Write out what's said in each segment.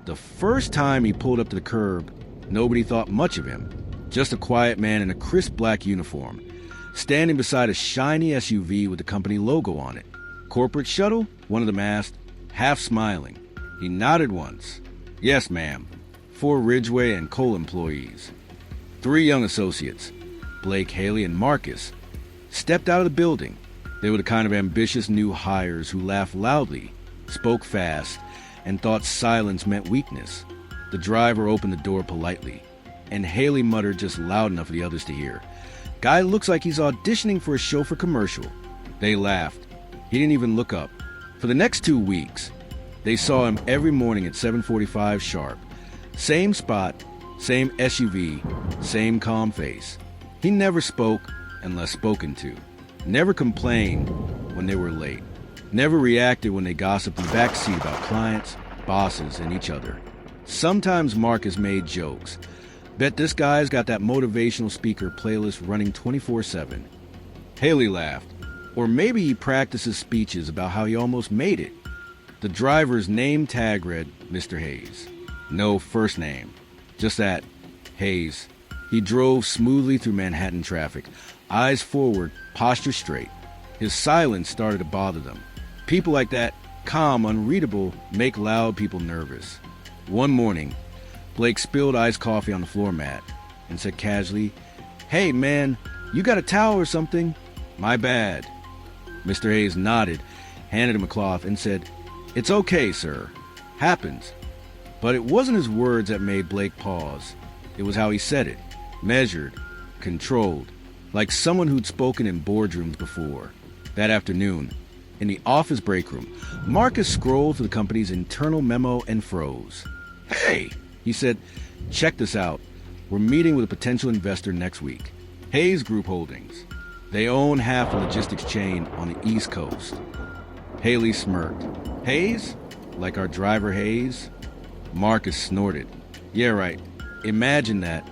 The first time he pulled up to the curb, nobody thought much of him. Just a quiet man in a crisp black uniform, standing beside a shiny SUV with the company logo on it. Corporate shuttle? One of them asked, half smiling. He nodded once. Yes, ma'am. 4 Ridgway and Cole employees. 3 young associates, Blake, Haley, and Marcus, stepped out of the building. They were the kind of ambitious new hires who laughed loudly, spoke fast, and thought silence meant weakness. The driver opened the door politely, and Haley muttered just loud enough for the others to hear, "Guy looks like he's auditioning for a chauffeur commercial." They laughed. He didn't even look up. For the next 2 weeks, they saw him every morning at 7:45 sharp. Same spot, same SUV, same calm face. He never spoke unless spoken to. Never complained when they were late. Never reacted when they gossiped in the backseat about clients, bosses, and each other. Sometimes Marcus made jokes. Bet this guy's got that motivational speaker playlist running 24/7. Haley laughed. Or maybe he practices speeches about how he almost made it. The driver's name tag read Mr. Hayes. No first name. Just that, Hayes. He drove smoothly through Manhattan traffic, eyes forward, posture straight. His silence started to bother them. People like that, calm, unreadable, make loud people nervous. One morning, Blake spilled iced coffee on the floor mat and said casually, "Hey, man, you got a towel or something?" "My bad." Mr. Hayes nodded, handed him a cloth, and said, "It's okay, sir. Happens." But it wasn't his words that made Blake pause. It was how he said it. Measured, controlled, like someone who'd spoken in boardrooms before. That afternoon, in the office break room, Marcus scrolled through the company's internal memo and froze. "Hey," he said, "check this out. We're meeting with a potential investor next week. Hayes Group Holdings. They own half a logistics chain on the East Coast." Haley smirked. "Hayes? Like our driver Hayes?" Marcus snorted. "Yeah, right. Imagine that.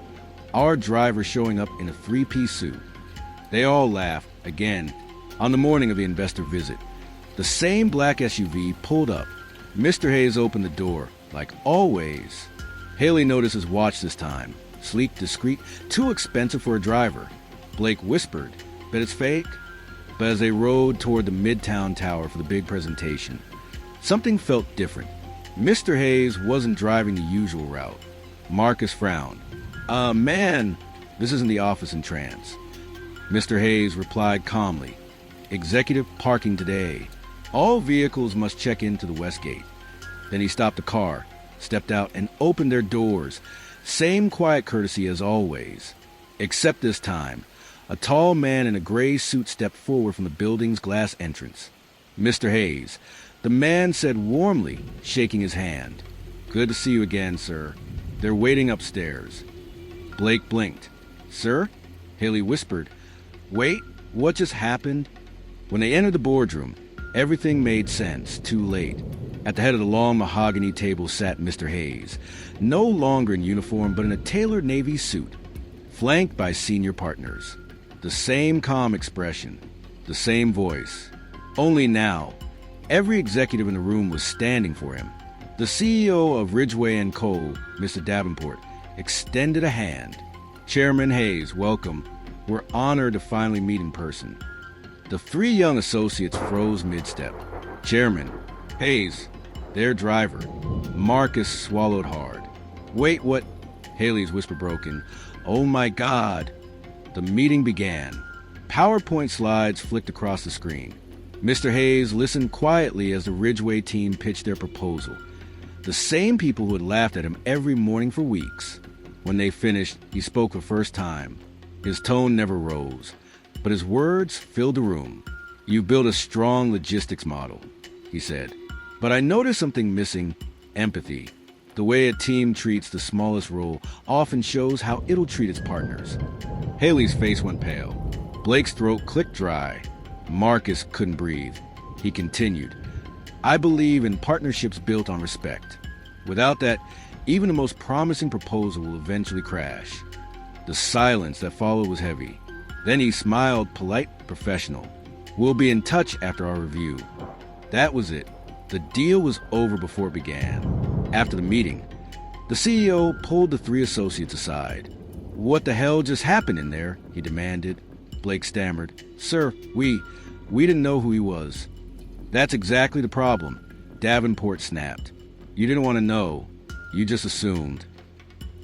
Our driver showing up in a 3-piece suit." They all laughed, again, on the morning of the investor visit. The same black SUV pulled up. Mr. Hayes opened the door, like always. Haley noticed his watch this time. Sleek, discreet, too expensive for a driver. Blake whispered, "Bet it's fake?" But as they rode toward the Midtown Tower for the big presentation, something felt different. Mr. Hayes wasn't driving the usual route. Marcus frowned. Man, this isn't the office in trance." Mr. Hayes replied calmly, "Executive parking today. All vehicles must check into the West Gate." Then he stopped the car, stepped out, and opened their doors. Same quiet courtesy as always. Except this time, a tall man in a gray suit stepped forward from the building's glass entrance. "Mr. Hayes," the man said warmly, shaking his hand. "Good to see you again, sir. They're waiting upstairs." Blake blinked. "Sir?" Haley whispered. "Wait, what just happened?" When they entered the boardroom, everything made sense, too late. At the head of the long mahogany table sat Mr. Hayes, no longer in uniform but in a tailored navy suit, flanked by senior partners. The same calm expression, the same voice. Only now, every executive in the room was standing for him. The CEO of Ridgway and Cole, Mr. Davenport, extended a hand. "Chairman Hayes, welcome. We're honored to finally meet in person." The 3 young associates froze mid-step. "Chairman, Hayes, their driver." Marcus swallowed hard. "Wait, what?" Haley's whisper broken. "Oh my God." The meeting began. PowerPoint slides flicked across the screen. Mr. Hayes listened quietly as the Ridgway team pitched their proposal. The same people who had laughed at him every morning for weeks. When they finished, he spoke for the first time. His tone never rose, but his words filled the room. "You built a strong logistics model," he said. "But I noticed something missing: empathy. The way a team treats the smallest role often shows how it'll treat its partners." Haley's face went pale. Blake's throat clicked dry. Marcus couldn't breathe. He continued, "I believe in partnerships built on respect. Without that, even the most promising proposal will eventually crash." The silence that followed was heavy. Then he smiled, polite, professional. "We'll be in touch after our review." That was it. The deal was over before it began. After the meeting, the CEO pulled the three associates aside. "What the hell just happened in there?" he demanded. Blake stammered. "Sir, we didn't know who he was." "That's exactly the problem," Davenport snapped. "You didn't want to know. You just assumed."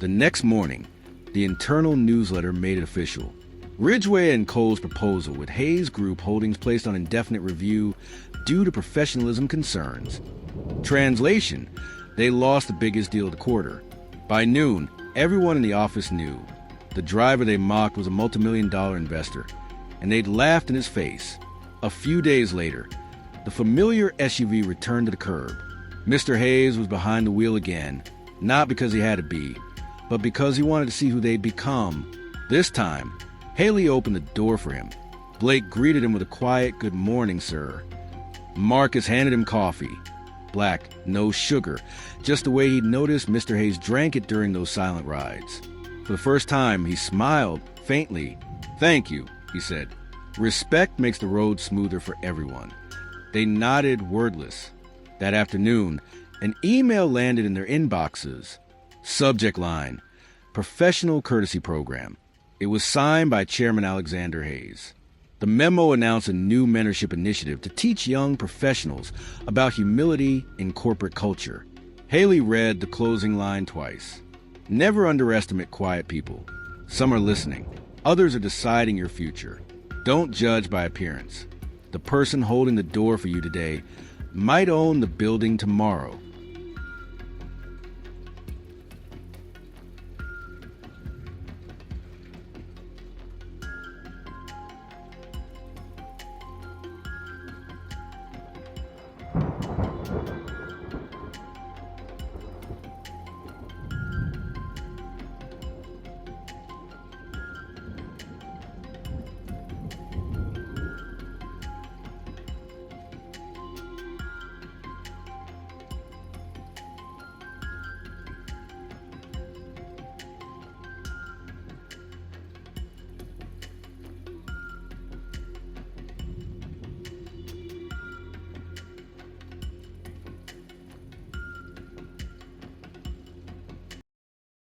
The next morning, the internal newsletter made it official. Ridgway and Cole's proposal, with Hayes Group Holdings placed on indefinite review due to professionalism concerns. Translation: they lost the biggest deal of the quarter. By noon, everyone in the office knew. The driver they mocked was a multimillion-dollar investor, and they'd laughed in his face. A few days later, the familiar SUV returned to the curb. Mr. Hayes was behind the wheel again, not because he had to be, but because he wanted to see who they'd become. This time, Haley opened the door for him. Blake greeted him with a quiet, "Good morning, sir." Marcus handed him coffee. Black, no sugar, just the way he'd noticed Mr. Hayes drank it during those silent rides. For the first time, he smiled faintly. "Thank you," he said. "Respect makes the road smoother for everyone." They nodded wordless. That afternoon, an email landed in their inboxes. Subject line: Professional Courtesy Program. It was signed by Chairman Alexander Hayes. The memo announced a new mentorship initiative to teach young professionals about humility in corporate culture. Haley read the closing line twice. "Never underestimate quiet people. Some are listening. Others are deciding your future. Don't judge by appearance. The person holding the door for you today might own the building tomorrow."